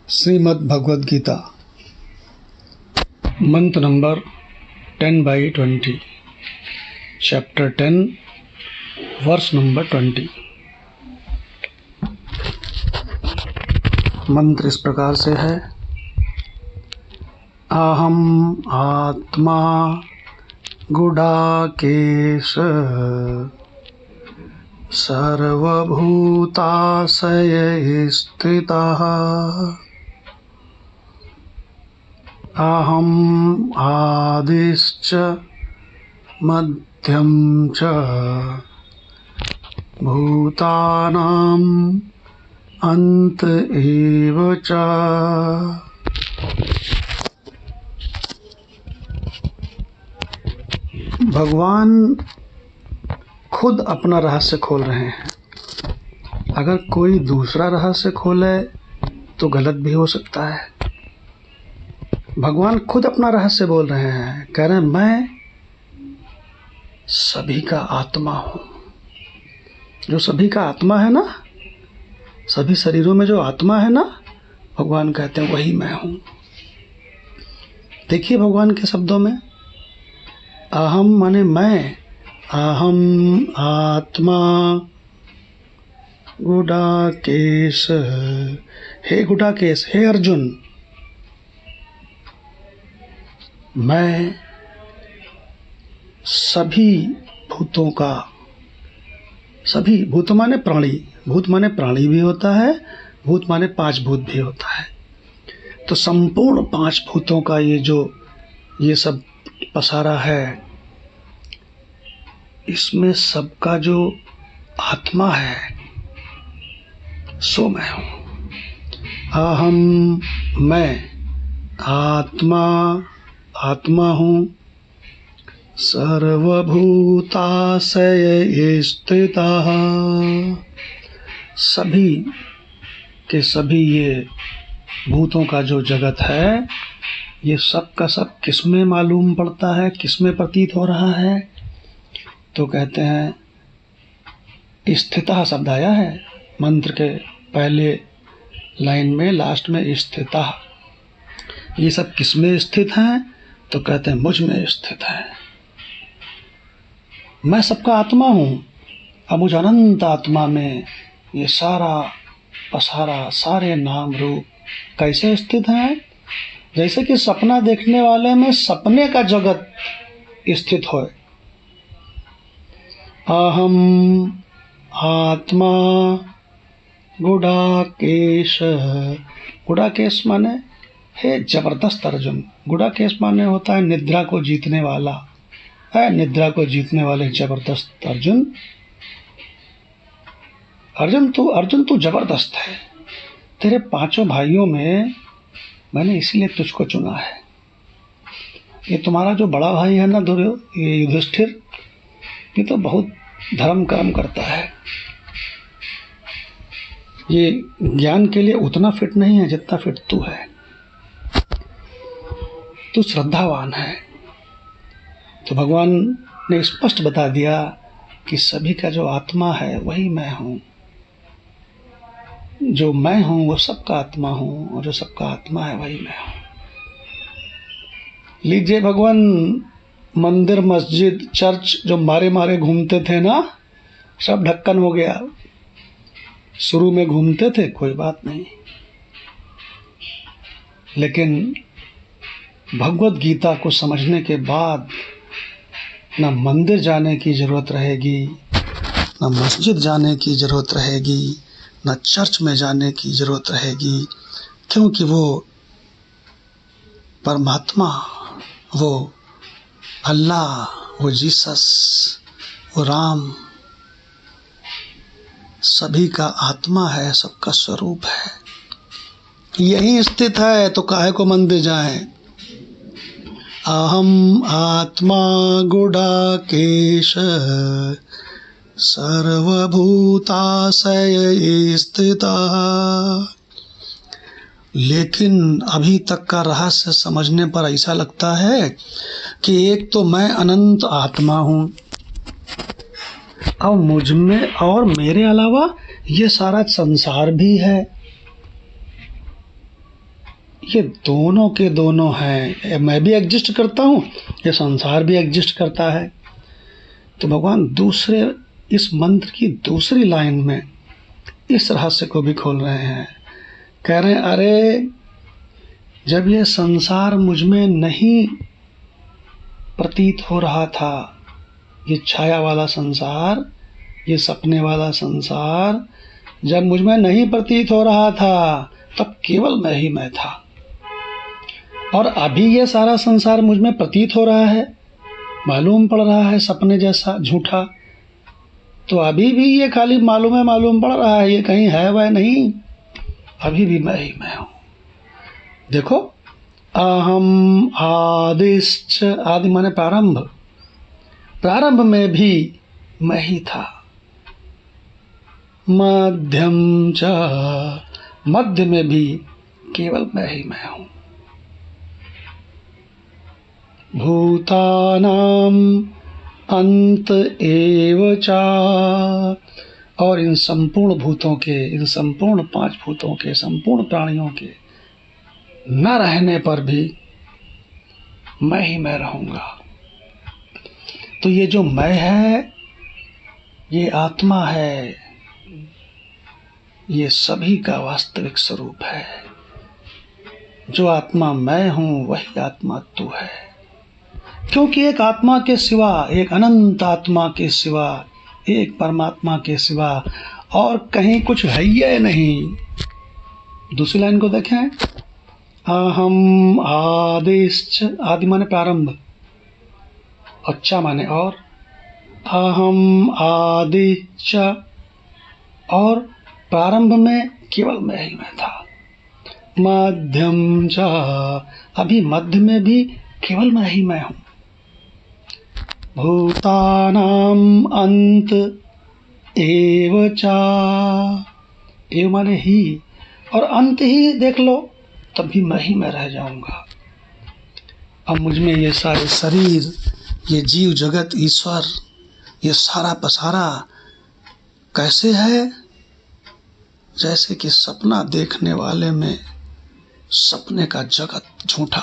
श्रीमद् भगवद गीता मंत्र number 10/20 chapter 10 verse number 20। मंत्र इस प्रकार से है। अहम आत्मा गुडाकेश सर्वभूताशय स्थितः अहम आदिश्च मध्यम च भूतानां अंत एव च। भगवान खुद अपना रहस्य खोल रहे हैं। अगर कोई दूसरा रहस्य खोले तो गलत भी हो सकता है। भगवान खुद अपना रहस्य बोल रहे हैं, कह रहे हैं मैं सभी का आत्मा हूँ। जो सभी का आत्मा है ना, सभी शरीरों में जो आत्मा है ना, भगवान कहते हैं वही मैं हूँ। देखिए भगवान के शब्दों में, अहम माने मैं, अहम आत्मा गुडाकेश, हे गुडाकेश, हे अर्जुन, मैं सभी भूतों का, सभी भूत माने प्राणी, भूत माने प्राणी भी होता है, भूत माने 5 भूत भी होता है। तो संपूर्ण 5 भूतों का ये सब पसारा है, इसमें सबका जो आत्मा है सो मैं हूँ। अहम मैं आत्मा हूँ, सर्वभूताशय स्थितः, सभी के सभी ये भूतों का जो जगत है, ये सब का सब किसमें मालूम पड़ता है, किसमें प्रतीत हो रहा है? तो कहते हैं स्थितः शब्द आया है मंत्र के पहले लाइन में, लास्ट में स्थितः। ये सब किसमें स्थित हैं? तो कहते हैं मुझ में स्थित है। मैं सबका आत्मा हूँ। अब मुझ अनंत आत्मा में ये सारा पसारा, सारे नाम रूप कैसे स्थित हैं? जैसे कि सपना देखने वाले में सपने का जगत स्थित हो। अहम आत्मा गुडाकेश, गुडाकेश माने हे जबरदस्त अर्जुन। गुडाकेश माने होता है निद्रा को जीतने वाला है, निद्रा को जीतने वाले जबरदस्त अर्जुन। अर्जुन तू जबरदस्त है। तेरे 5 भाइयों में मैंने इसलिए तुझको चुना है। ये तुम्हारा जो बड़ा भाई है ना ये युधिष्ठिर, ये तो बहुत धर्म कर्म करता है। ये ज्ञान के लिए उतना फिट नहीं है जितना फिट तू है। तू श्रद्धावान है। तो भगवान ने स्पष्ट बता दिया कि सभी का जो आत्मा है वही मैं हूँ। जो मैं हूँ वो सबका आत्मा हूँ, और जो सबका आत्मा है वही मैं हूँ। लीजिए भगवान मंदिर, मस्जिद, चर्च जो मारे घूमते थे ना, सब ढक्कन हो गया। शुरू में घूमते थे कोई बात नहीं, लेकिन भगवद गीता को समझने के बाद न मंदिर जाने की जरूरत रहेगी, न मस्जिद जाने की जरूरत रहेगी, न चर्च में जाने की जरूरत रहेगी, क्योंकि वो परमात्मा, वो अल्लाह, वो जीसस, वो राम सभी का आत्मा है, सबका स्वरूप है। यही स्थित है, तो काहे को मंदिर जाएं? अहम आत्मा गुडाकेश सर्वभूताशय स्थितः। लेकिन अभी तक का रहस्य समझने पर ऐसा लगता है कि एक तो मैं अनंत आत्मा हूँ, और मुझ में और मेरे अलावा ये सारा संसार भी है। ये दोनों के दोनों हैं। मैं भी एग्जिस्ट करता हूँ, ये संसार भी एग्जिस्ट करता है। तो भगवान दूसरे इस मंत्र की दूसरी लाइन में इस रहस्य को भी खोल रहे हैं। कह रहे हैं, अरे जब ये संसार मुझ में नहीं प्रतीत हो रहा था, ये छाया वाला संसार, ये सपने वाला संसार जब मुझ में नहीं प्रतीत हो रहा था, तब केवल मैं ही मैं था। और अभी ये सारा संसार मुझ में प्रतीत हो रहा है, मालूम पड़ रहा है सपने जैसा झूठा, तो अभी भी ये खाली मालूम पड़ रहा है, ये कहीं है वह नहीं, अभी भी मैं ही मैं हूं। देखो, अहम आदिश्च, आदि माने प्रारंभ, प्रारंभ में भी मैं ही था। मध्यम च, मध्य में भी केवल मैं ही मैं हूं। भूतानाम अंत एव चा, और इन संपूर्ण भूतों के, इन संपूर्ण 5 भूतों के, संपूर्ण प्राणियों के न रहने पर भी मैं ही मैं रहूंगा। तो ये जो मैं है, ये आत्मा है, ये सभी का वास्तविक स्वरूप है। जो आत्मा मैं हूं, वही आत्मा तू है। क्योंकि एक आत्मा के सिवा, एक अनंत आत्मा के सिवा, एक परमात्मा के सिवा और कहीं कुछ है ही नहीं। दूसरी लाइन को देखें, अहम आदिश्च, आदि माने प्रारंभ, अच्छा माने और, अहम आदिश्च, और प्रारंभ में केवल मैं ही मैं था। मध्यम च, अभी मध्य में भी केवल मैं ही मैं हूं। भूतानाम अंत एव चा, एव माने ही, और अंत ही देख लो, तब भी मैं ही मैं रह जाऊंगा। अब मुझ में ये सारे शरीर, ये जीव जगत, ईश्वर, ये सारा पसारा कैसे है? जैसे कि सपना देखने वाले में सपने का जगत झूठा,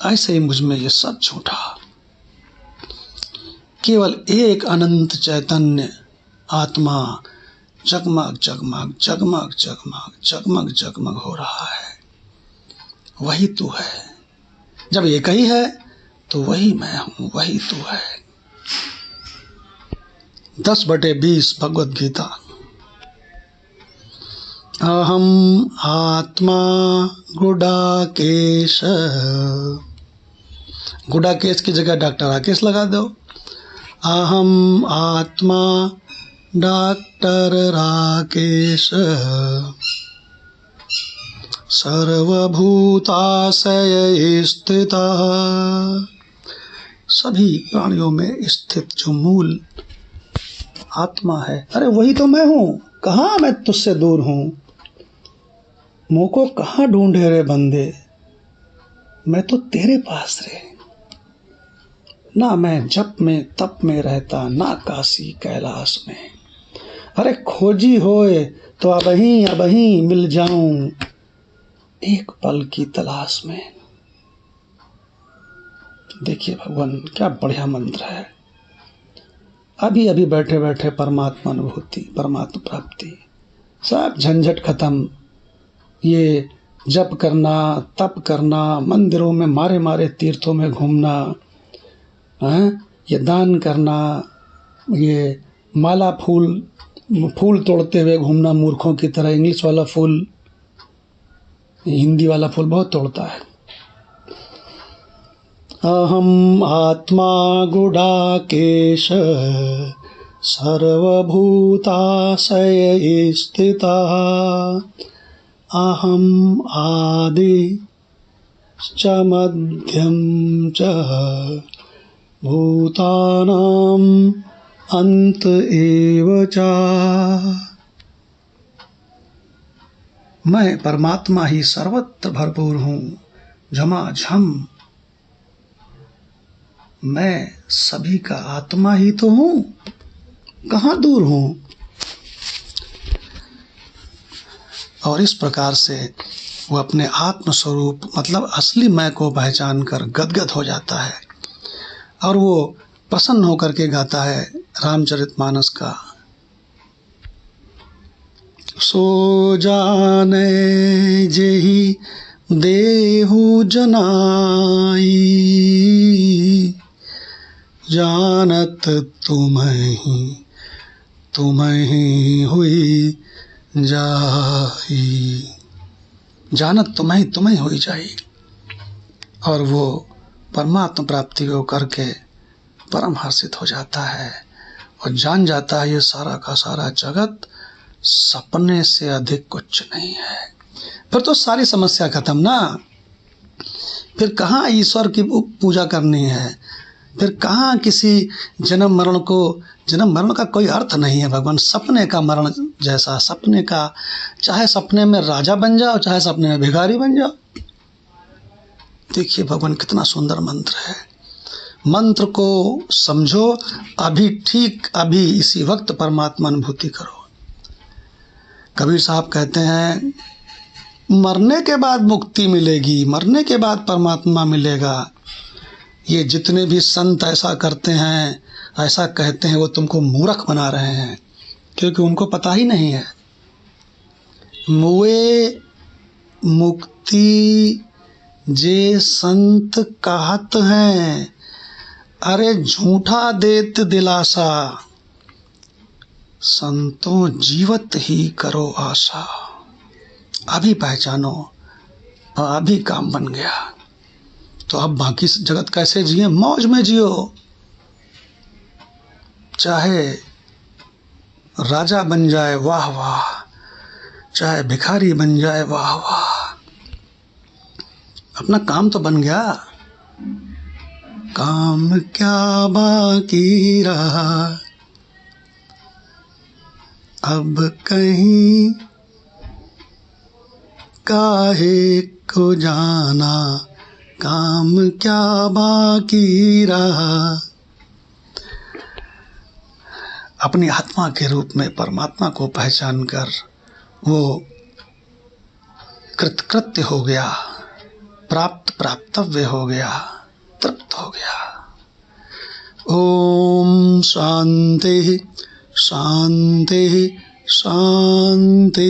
ऐसे ही मुझ में ये सब झूठा। केवल एक अनंत चैतन्य आत्मा जगमग जगमग जगमग जगमग जगमग जगमग हो रहा है, वही तू है। जब एक ही है तो वही मैं हूं, वही तू है। 10/20 भगवद गीता। अहम आत्मा गुडाकेश, गुडाकेश की जगह डॉक्टर राकेश लगा दो। अहम आत्मा डॉक्टर राकेश, सर्वभूताशय स्थिता, सभी प्राणियों में स्थित जो मूल आत्मा है, अरे वही तो मैं हूं। कहाँ मैं तुझसे दूर हूं? मुँह को कहाँ ढूंढे रे बंदे, मैं तो तेरे पास रे। ना मैं जप में तप में रहता, ना काशी कैलाश में। अरे खोजी होए तो अबही मिल जाऊं, एक पल की तलाश में। देखिए भगवान, क्या बढ़िया मंत्र है। अभी अभी बैठे बैठे परमात्मा अनुभूति, परमात्मा प्राप्ति, सब झंझट खत्म। ये जप करना, तप करना, मंदिरों में मारे मारे तीर्थों में घूमना, ये दान करना, ये माला फूल तोड़ते हुए घूमना मूर्खों की तरह। इंग्लिश वाला फूल, हिंदी वाला फूल बहुत तोड़ता है। अहम आत्मा गुडाकेश, सर्वभूताशय स्थिता, अहम आदि च मध्यम च, भूतानाम अंत एव चा। मैं परमात्मा ही सर्वत्र भरपूर हूँ, झमाझम। मैं सभी का आत्मा ही तो हूँ, कहाँ दूर हूँ। और इस प्रकार से वो अपने आत्म स्वरूप मतलब असली मैं को पहचान कर गदगद हो जाता है और वो प्रसन्न होकर के गाता है रामचरितमानस का। सो जाने जेहि देहु जनाई, जानत तुम्हें हुई जाई। जानत तुम्हें हुई जाई। और वो परमात्मा प्राप्ति को करके परम हर्षित हो जाता है और जान जाता है ये सारा का सारा जगत सपने से अधिक कुछ नहीं है। फिर तो सारी समस्या खत्म ना। फिर कहाँ ईश्वर की पूजा करनी है, फिर कहाँ किसी जन्म मरण का कोई अर्थ नहीं है भगवान। सपने का मरण जैसा, सपने का, चाहे सपने में राजा बन जाओ चाहे सपने में भिखारी बन जाओ। देखिए भगवान कितना सुंदर मंत्र है। मंत्र को समझो, अभी ठीक अभी इसी वक्त परमात्मा अनुभूति करो। कबीर साहब कहते हैं मरने के बाद मुक्ति मिलेगी, मरने के बाद परमात्मा मिलेगा। ये जितने भी संत ऐसा करते हैं, ऐसा कहते हैं, वो तुमको मूर्ख बना रहे हैं, क्योंकि उनको पता ही नहीं है। मुए मुक्ति जे संत कहत हैं, अरे झूठा देत दिलासा, संतों जीवत ही करो आशा। अभी पहचानो और अभी काम बन गया तो अब बाकी जगत कैसे जिए? मौज में जियो। चाहे राजा बन जाए वाह वाह, चाहे भिखारी बन जाए वाह वाह, अपना काम तो बन गया। काम क्या बाकी रहा अब कहीं काहे को जाना, काम क्या बाकी रहा। अपनी आत्मा के रूप में परमात्मा को पहचान कर वो कृतकृत्य हो गया, प्राप्तव्य हो गया, तृप्त हो गया। ओम शांति शांति शांति।